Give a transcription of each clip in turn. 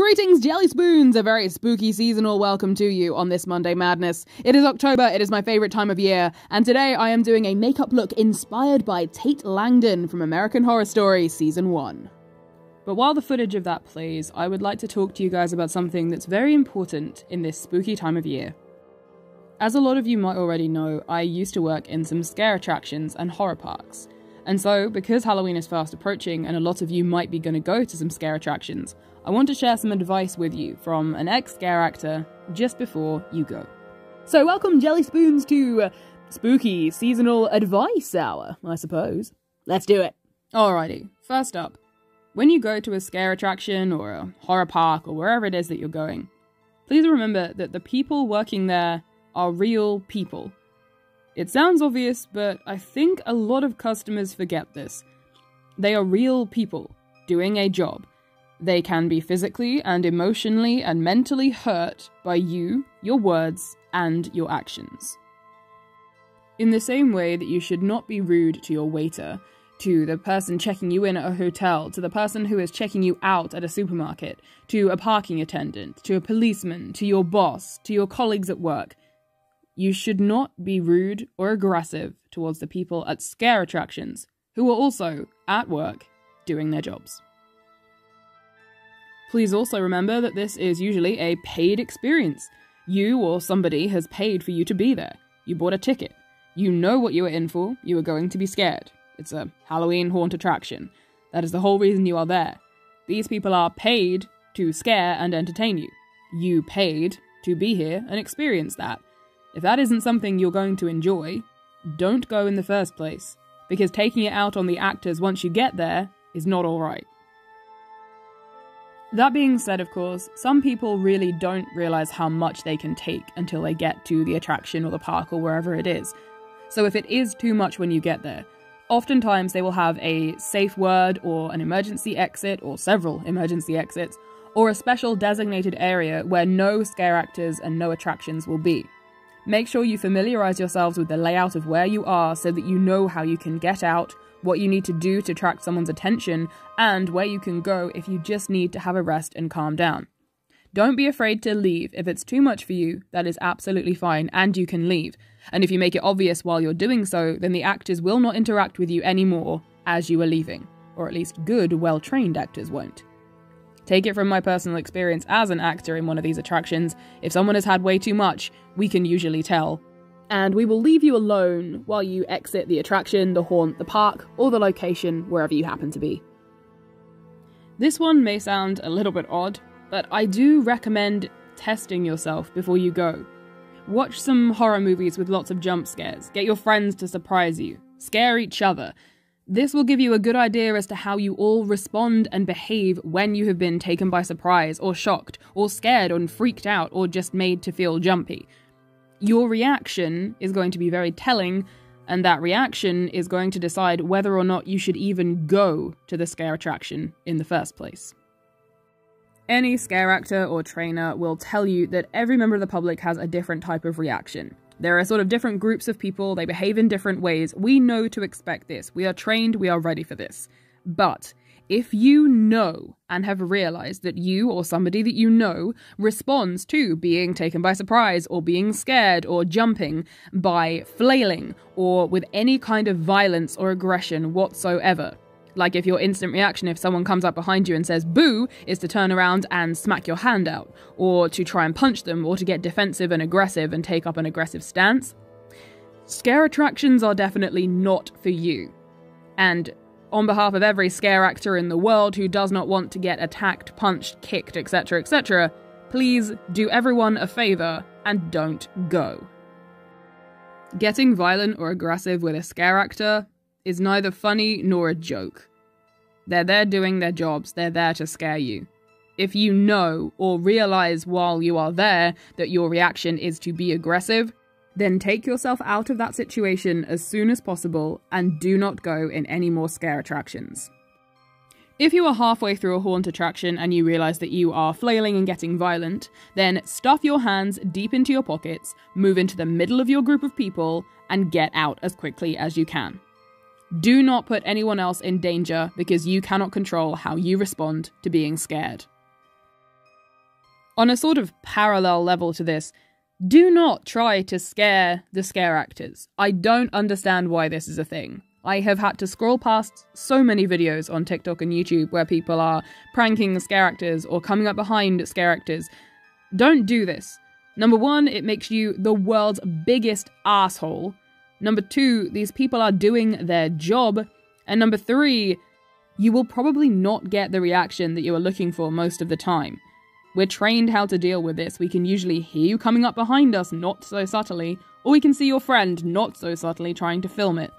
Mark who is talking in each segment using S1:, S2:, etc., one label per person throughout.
S1: Greetings, Jelly Spoons! A very spooky seasonal welcome to you on this Monday Madness. It is October, it is my favourite time of year, and today I am doing a makeup look inspired by Tate Langdon from American Horror Story Season 1. But while the footage of that plays, I would like to talk to you guys about something that's very important in this spooky time of year. As a lot of you might already know, I used to work in some scare attractions and horror parks. And so, because Halloween is fast approaching and a lot of you might be going to go to some scare attractions, I want to share some advice with you from an ex-scare actor just before you go. So welcome, Jelly Spoons, to Spooky Seasonal Advice Hour, I suppose. Let's do it. Alrighty, first up, when you go to a scare attraction or a horror park or wherever it is that you're going, please remember that the people working there are real people. It sounds obvious, but I think a lot of customers forget this. They are real people doing a job. They can be physically and emotionally and mentally hurt by you, your words, and your actions. In the same way that you should not be rude to your waiter, to the person checking you in at a hotel, to the person who is checking you out at a supermarket, to a parking attendant, to a policeman, to your boss, to your colleagues at work, you should not be rude or aggressive towards the people at scare attractions who are also at work doing their jobs. Please also remember that this is usually a paid experience. You or somebody has paid for you to be there. You bought a ticket. You know what you are in for. You are going to be scared. It's a Halloween haunt attraction. That is the whole reason you are there. These people are paid to scare and entertain you. You paid to be here and experience that. If that isn't something you're going to enjoy, don't go in the first place, because taking it out on the actors once you get there is not alright. That being said, of course, some people really don't realise how much they can take until they get to the attraction or the park or wherever it is. So if it is too much when you get there, oftentimes they will have a safe word or an emergency exit or several emergency exits, or a special designated area where no scare actors and no attractions will be. Make sure you familiarise yourselves with the layout of where you are so that you know how you can get out, what you need to do to attract someone's attention, and where you can go if you just need to have a rest and calm down. Don't be afraid to leave. If it's too much for you, that is absolutely fine, and you can leave. And if you make it obvious while you're doing so, then the actors will not interact with you anymore as you are leaving. Or at least good, well-trained actors won't. Take it from my personal experience as an actor in one of these attractions, if someone has had way too much, we can usually tell. And we will leave you alone while you exit the attraction, the haunt, the park, or the location, wherever you happen to be. This one may sound a little bit odd, but I do recommend testing yourself before you go. Watch some horror movies with lots of jump scares, get your friends to surprise you, scare each other. This will give you a good idea as to how you all respond and behave when you have been taken by surprise, or shocked, or scared, or freaked out, or just made to feel jumpy. Your reaction is going to be very telling, and that reaction is going to decide whether or not you should even go to the scare attraction in the first place. Any scare actor or trainer will tell you that every member of the public has a different type of reaction. There are sort of different groups of people, they behave in different ways. We know to expect this. We are trained, we are ready for this. But if you know and have realized that you or somebody that you know responds to being taken by surprise or being scared or jumping by flailing or with any kind of violence or aggression whatsoever, like if your instant reaction if someone comes up behind you and says boo is to turn around and smack your hand out, or to try and punch them, or to get defensive and aggressive and take up an aggressive stance, scare attractions are definitely not for you. And on behalf of every scare actor in the world who does not want to get attacked, punched, kicked, etc., etc., please do everyone a favour and don't go. Getting violent or aggressive with a scare actor is neither funny nor a joke. They're there doing their jobs, they're there to scare you. If you know or realise while you are there that your reaction is to be aggressive, then take yourself out of that situation as soon as possible and do not go in any more scare attractions. If you are halfway through a haunt attraction and you realise that you are flailing and getting violent, then stuff your hands deep into your pockets, move into the middle of your group of people, and get out as quickly as you can. Do not put anyone else in danger because you cannot control how you respond to being scared. On a sort of parallel level to this, do not try to scare the scare actors. I don't understand why this is a thing. I have had to scroll past so many videos on TikTok and YouTube where people are pranking scare actors or coming up behind scare actors. Don't do this. Number one, it makes you the world's biggest asshole. Number two, these people are doing their job. And number three, you will probably not get the reaction that you are looking for most of the time. We're trained how to deal with this. We can usually hear you coming up behind us, not so subtly, or we can see your friend not so subtly trying to film it.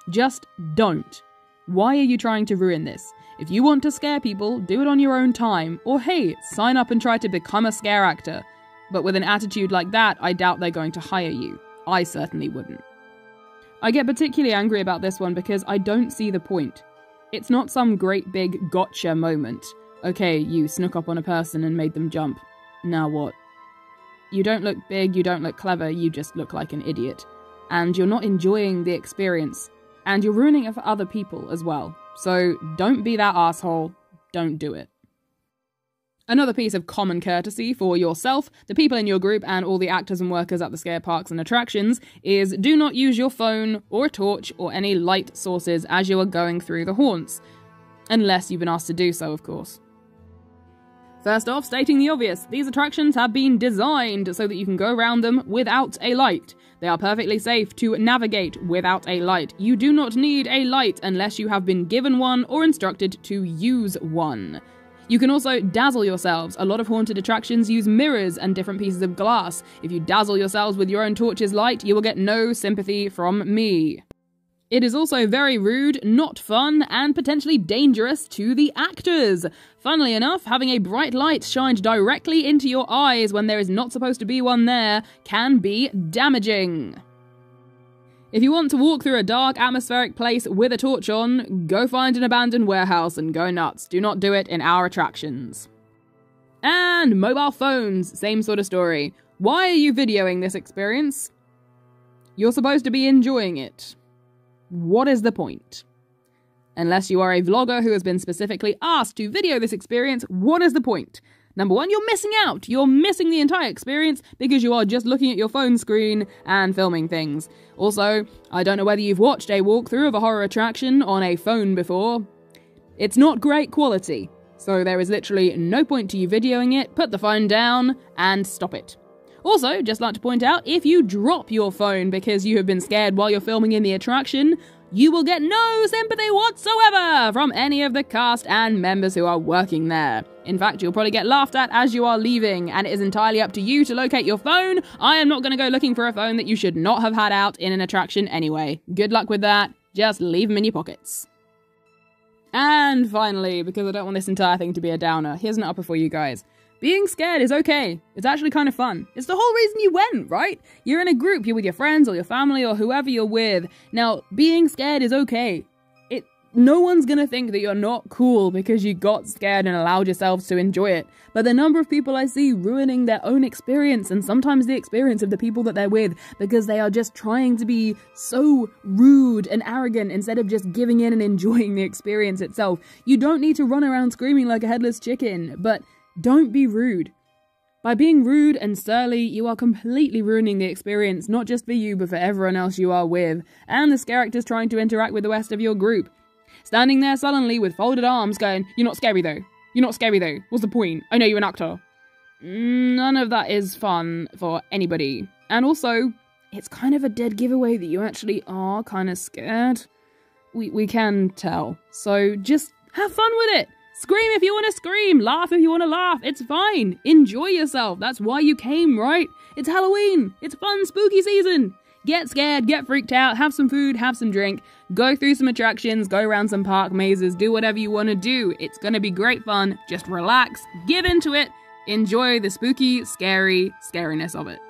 S1: Just don't. Why are you trying to ruin this? If you want to scare people, do it on your own time, or hey, sign up and try to become a scare actor. But with an attitude like that, I doubt they're going to hire you. I certainly wouldn't. I get particularly angry about this one because I don't see the point. It's not some great big gotcha moment. Okay, you snuck up on a person and made them jump. Now what? You don't look big, you don't look clever, you just look like an idiot. And you're not enjoying the experience. And you're ruining it for other people as well. So don't be that asshole. Don't do it. Another piece of common courtesy for yourself, the people in your group, and all the actors and workers at the scare parks and attractions is do not use your phone or a torch or any light sources as you are going through the haunts. Unless you've been asked to do so, of course. First off, stating the obvious, these attractions have been designed so that you can go around them without a light. They are perfectly safe to navigate without a light. You do not need a light unless you have been given one or instructed to use one. You can also dazzle yourselves. A lot of haunted attractions use mirrors and different pieces of glass. If you dazzle yourselves with your own torch's light, you will get no sympathy from me. It is also very rude, not fun, and potentially dangerous to the actors. Funnily enough, having a bright light shined directly into your eyes when there is not supposed to be one there can be damaging. If you want to walk through a dark, atmospheric place with a torch on, go find an abandoned warehouse and go nuts. Do not do it in our attractions. And mobile phones, same sort of story. Why are you videoing this experience? You're supposed to be enjoying it. What is the point? Unless you are a vlogger who has been specifically asked to video this experience, what is the point? Number one, you're missing out. You're missing the entire experience because you are just looking at your phone screen and filming things. Also, I don't know whether you've watched a walkthrough of a horror attraction on a phone before. It's not great quality, so there is literally no point to you videoing it. Put the phone down and stop it. Also, just like to point out, if you drop your phone because you have been scared while you're filming in the attraction, you will get no sympathy whatsoever from any of the cast and members who are working there. In fact, you'll probably get laughed at as you are leaving, and it is entirely up to you to locate your phone. I am not going to go looking for a phone that you should not have had out in an attraction anyway. Good luck with that. Just leave them in your pockets. And finally, because I don't want this entire thing to be a downer, here's an upper for you guys. Being scared is okay. It's actually kind of fun. It's the whole reason you went, right? You're in a group, you're with your friends or your family or whoever you're with. Now, being scared is okay. No one's gonna think that you're not cool because you got scared and allowed yourselves to enjoy it. But the number of people I see ruining their own experience, and sometimes the experience of the people that they're with, because they are just trying to be so rude and arrogant instead of just giving in and enjoying the experience itself. You don't need to run around screaming like a headless chicken, but don't be rude. By being rude and surly, you are completely ruining the experience, not just for you, but for everyone else you are with, and the scare actors trying to interact with the rest of your group. Standing there sullenly with folded arms going, "You're not scary though. You're not scary though. What's the point? I know you're an actor." None of that is fun for anybody. And also, it's kind of a dead giveaway that you actually are kind of scared. We can tell. So just have fun with it. Scream if you want to scream. Laugh if you want to laugh. It's fine. Enjoy yourself. That's why you came, right? It's Halloween. It's fun, spooky season. Get scared, get freaked out, have some food, have some drink, go through some attractions, go around some park mazes, do whatever you want to do. It's going to be great fun. Just relax, give into it, enjoy the spooky, scary scariness of it.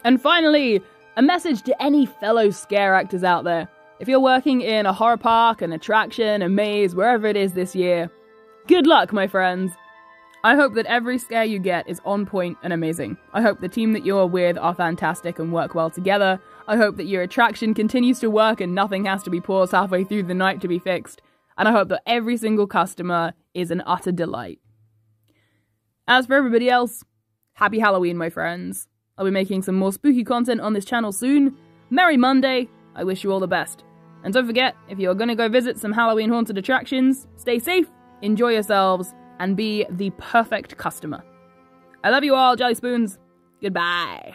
S1: And finally, a message to any fellow scare actors out there. If you're working in a horror park, an attraction, a maze, wherever it is this year, good luck, my friends. I hope that every scare you get is on point and amazing. I hope the team that you're with are fantastic and work well together. I hope that your attraction continues to work and nothing has to be paused halfway through the night to be fixed. And I hope that every single customer is an utter delight. As for everybody else, happy Halloween, my friends. I'll be making some more spooky content on this channel soon. Merry Monday. I wish you all the best. And don't forget, if you're gonna go visit some Halloween haunted attractions, stay safe, enjoy yourselves, and be the perfect customer. I love you all, Jelly Spoons. Goodbye.